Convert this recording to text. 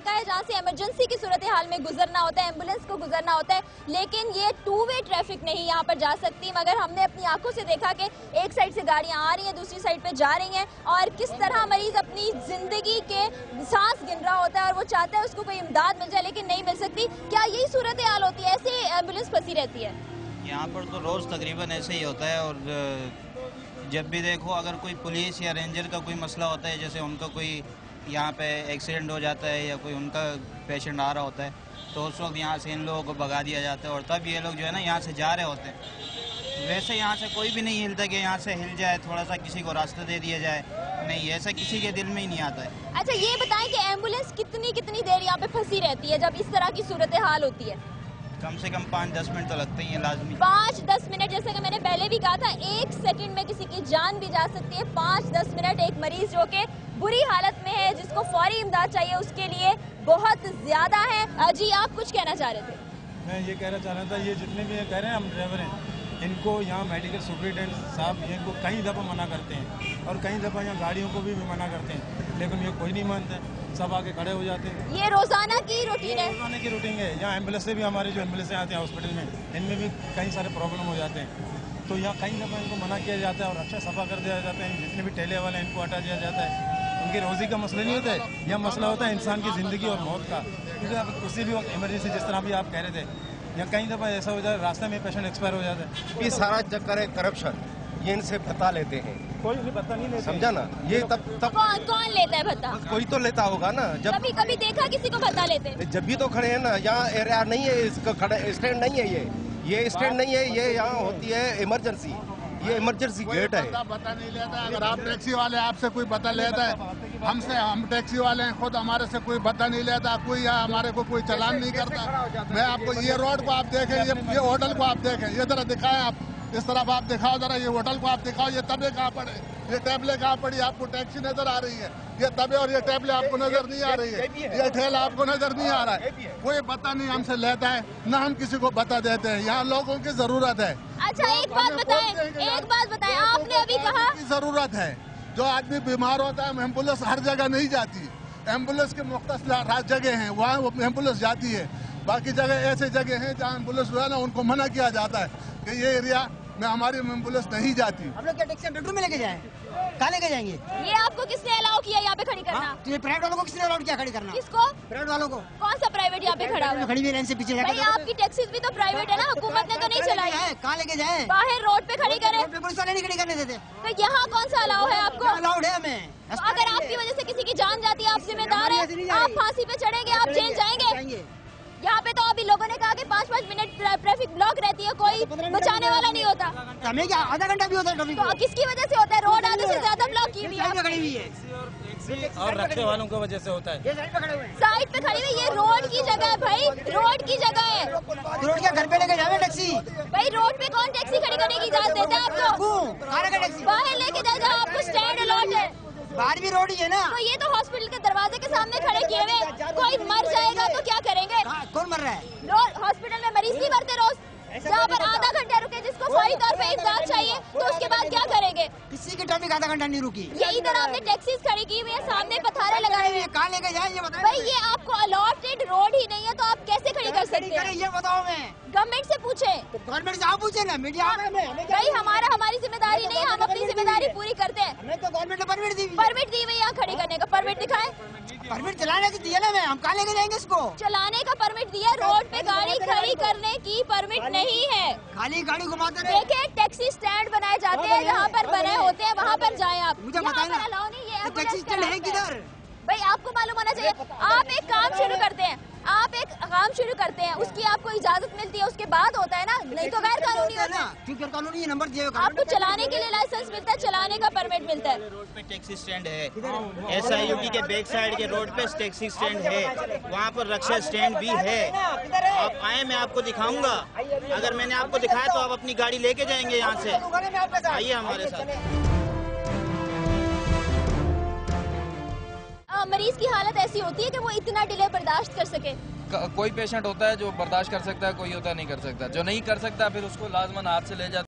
इलाका है जहाँ से इमरजेंसी की सूरत हाल में गुजरना होता है, एम्बुलेंस को गुजरना होता है, लेकिन ये टू वे ट्रैफिक नहीं यहाँ पर जा सकती। मगर हमने अपनी आंखों से देखा कि एक साइड से गाड़ियाँ आ रही हैं, दूसरी साइड पे जा रही हैं, और किस तरह मरीज अपनी जिंदगी के सांस गिन रहा होता है और वो चाहता है उसको कोई इमदाद मिल जाए लेकिन नहीं मिल सकती। क्या यही सूरत हाल होती है, ऐसे एम्बुलेंस फंसी रहती है? यहाँ पर तो रोज़ तकरीबन ऐसे ही होता है, और जब भी देखो अगर कोई पुलिस या रेंजर का कोई मसला होता है, जैसे उनका कोई यहाँ पे एक्सीडेंट हो जाता है या कोई उनका पेशेंट आ रहा होता है, तो उस वक्त यहाँ से इन लोगों को भगा दिया जाता है और तब ये लोग जो है ना यहाँ से जा रहे होते हैं। वैसे यहाँ से कोई भी नहीं हिलता कि यहाँ से हिल जाए, थोड़ा सा किसी को रास्ता दे दिया जाए, नहीं, ऐसा किसी के दिल में ही नहीं आता है। अच्छा, ये बताएं कि एम्बुलेंस कितनी देर यहाँ पे फंसी रहती है जब इस तरह की सूरत हाल होती है? कम से कम 5-10 मिनट तो लगते ही हैं लाजमी। 5-10 मिनट, जैसे कि मैंने पहले भी कहा था, 1 सेकंड में किसी की जान भी जा सकती है। 5-10 मिनट एक मरीज जो कि बुरी हालत में है, जिसको फौरी इमदाद चाहिए, उसके लिए बहुत ज्यादा है। जी, आप कुछ कहना चाह रहे थे? मैं ये कहना चाह रहा था, ये जितने भी कह रहे हैं हम ड्राइवर हैं, इनको यहाँ मेडिकल सुपरिटेंडेंट साहब इनको कई दफ़ा मना करते हैं और कई दफ़ा यहाँ गाड़ियों को भी मना करते हैं, लेकिन ये कोई नहीं मानते, सब आके खड़े हो जाते हैं। ये रोजाना की रूटीन है? रोजाना की रूटीन है। यहाँ एम्बुलेंस से भी, हमारे जो एम्बुलेंस आते हैं हॉस्पिटल में, इनमें भी कई सारे प्रॉब्लम हो जाते हैं, तो यहाँ कई दफ़ा इनको मना किया जाता है और अच्छा सफा कर दिया जाता है। जितने भी ठेले वाले हैं इनको हटा दिया जाता है। उनकी रोज़ी का मसला नहीं होता है, यह मसला होता है इंसान की ज़िंदगी और मौत का, क्योंकि किसी भी वक्त इमरजेंसी, जिस तरह भी आप कह रहे थे, या कई दफ़ा ऐसा हो जाए रास्ते में पेशेंट एक्सपायर हो जाता है। ये सारा चक्कर है करप्शन, ये इनसे भत्ता लेते हैं। कोई भी भत्ता नहीं लेते, समझा ना? ये तब कौन लेता है भत्ता? कोई तो लेता होगा ना। जब कभी देखा किसी को भत्ता लेते? जब भी तो खड़े हैं ना, यहाँ एरिया नहीं है, इसका खड़े स्टैंड नहीं है, ये स्टैंड नहीं है, ये यहाँ होती है इमरजेंसी, ये इमरजेंसी गेट है। पता नहीं लेता। अगर आप टैक्सी वाले, आपसे कोई पता लेता है, हम टैक्सी वाले हैं खुद, हमारे से कोई पता नहीं लेता, कोई हमारे को कोई चालान नहीं करता। मैं आपको ये रोड को आप देखें, ये होटल को आप देखें, ये जरा दिखाएं आप, इस तरफ आप दिखाओ जरा, ये होटल को आप दिखाओ, ये तबे कहाँ पड़े, ये टेबले कहाँ पड़ी, आपको टैक्सी नजर आ रही है, ये तबे और ये टेबले आपको नजर नहीं आ रही है, ये ठेला आपको नजर नहीं आ रहा है, कोई पता नहीं हमसे लेता है, ना हम किसी को बता देते हैं। यहाँ लोगों की जरूरत है। अच्छा, एक बात बताएं, आपने अभी कहा जरूरत है, जो आदमी बीमार होता है, एम्बुलेंस हर जगह नहीं जाती, एम्बुलेंस के मुख्तलिफ जगह हैं, वहाँ एम्बुलेंस जाती है। बाकी जगह ऐसे जगह हैं जहाँ एम्बुलेंस जो है ना, उनको मना किया जाता है कि ये एरिया में हमारी एम्बुलेंस नहीं जाती। हम लोग क्या टैक्सी बेडरूम में लेके जाएं? कहाँ लेके जाएंगे? ये आपको किसने अलाउ किया यहाँ पे खड़ी करना? तो ये प्राइवेट वालों को किसने अलाउ किया खड़ी करना? किसको? प्राइवेट वालों को। कौन सा प्राइवेट यहाँ पे खड़ा है? खड़ी हुई लाइन से पीछे भाई, आपकी टैक्सीज भी तो प्राइवेट है ना, हुकूमत ने तो नहीं चलाई है। कहाँ लेके जाए? बाहर रोड पे खड़ी करें? पुलिस वाले नहीं खड़ी करने देते। तो यहाँ कौन सा अलाउ है आपको? अलाउड है हमें। अगर आपकी वजह से किसी की जान जाती है, आप जिम्मेदार है, आप फांसी पे चढ़ेंगे, आप जेल जाएंगे। यहाँ पे तो अभी लोगों ने कहा कि 5-5 मिनट ट्रैफिक ब्लॉक रहती है, कोई बचाने वाला नहीं होता। हमें क्या आधा घंटा भी होता है ट्रैफिक? तो किसकी वजह से होता है? रोड आधे से ज्यादा ब्लॉक की हुई है, खड़ी हुई है और रखने वालों की वजह से होता है। साइड पे खड़ी हुई, ये रोड की जगह है भाई, रोड की जगह है। रोड क्या घर पे लेके जावे टैक्सी? भाई, रोड पे कौन टैक्सी खड़ी करने की इजाजत देता है आपको? बाहर लेके जाए जहाँ आपको स्टैंड अलॉट है। बाहर भी रोड ही है ना। तो ये तो हॉस्पिटल के दरवाजे के सामने खड़े किए हुए, कोई मर जाएगा तो क्या करेंगे? कौन मर रहा है? हॉस्पिटल में मरीज नहीं मरते रोज? जहाँ पर आधा घंटा रुके, जिसको फौरी तौर पे इमदाद चाहिए, तो उसके बाद क्या करेंगे? किसी की ट्रैफिक आधा घंटा नहीं रुकी। ये इधर आपने टैक्सीज खड़ी की हुई है, सामने पथारे लगाए हुए हैं। कहाँ लेके जाए ये बताओ भाई, ये आपको अलॉटेड रोड ही नहीं है, तो आप कैसे खड़ी कर सकते हैं? ये बताओ मैं गवर्नमेंट से पूछे। गवर्नमेंट से आप पूछे ना, मीडिया भाई, हमारी जिम्मेदारी नहीं, हम अपनी जिम्मेदारी पूरी करते हैं। हमें तो गवर्नमेंट ने परमिट दी हुई यहाँ खड़ी करने का। परमिट दिखाए। परमिट चलाने की दिया ना, मैं हम कहाँ लेके जाएंगे इसको? चलाने का परमिट दिया, रोड पे गाड़ी खड़ी करने की परमिट नहीं है। खाली गाड़ी घुमाते रहे। देखिए, टैक्सी स्टैंड बनाए जाते हैं, जहाँ पर बने होते हैं वहाँ पर जाएं आप। मुझे बताएं ना, अलाउ नहीं है। टैक्सी स्टैंड है किधर? भाई, आपको मालूम होना चाहिए। आप एक काम शुरू करते हैं, उसकी आपको इजाजत मिलती है, उसके बाद होता है ना, नहीं तो गैर कानूनी होता है। क्यों गैर कानूनी? ये नंबर दिए आपको चलाने के लिए लाइसेंस मिलता है, चलाने का परमिट मिलता है। रोड पे टैक्सी स्टैंड है, SIUT के बैक साइड के रोड पे टैक्सी स्टैंड है, वहाँ पर रक्षा स्टैंड भी है। आप आए, मैं आपको दिखाऊंगा। अगर मैंने आपको दिखाया तो आप अपनी गाड़ी लेके जाएंगे यहाँ से। आइए हमारे साथ। मरीज की हालत ऐसी होती है कि वो इतना डिले बर्दाश्त कर सके? कोई पेशेंट होता है जो बर्दाश्त कर सकता है, कोई होता नहीं कर सकता। जो नहीं कर सकता फिर उसको लाजमन हाथ से ले जाते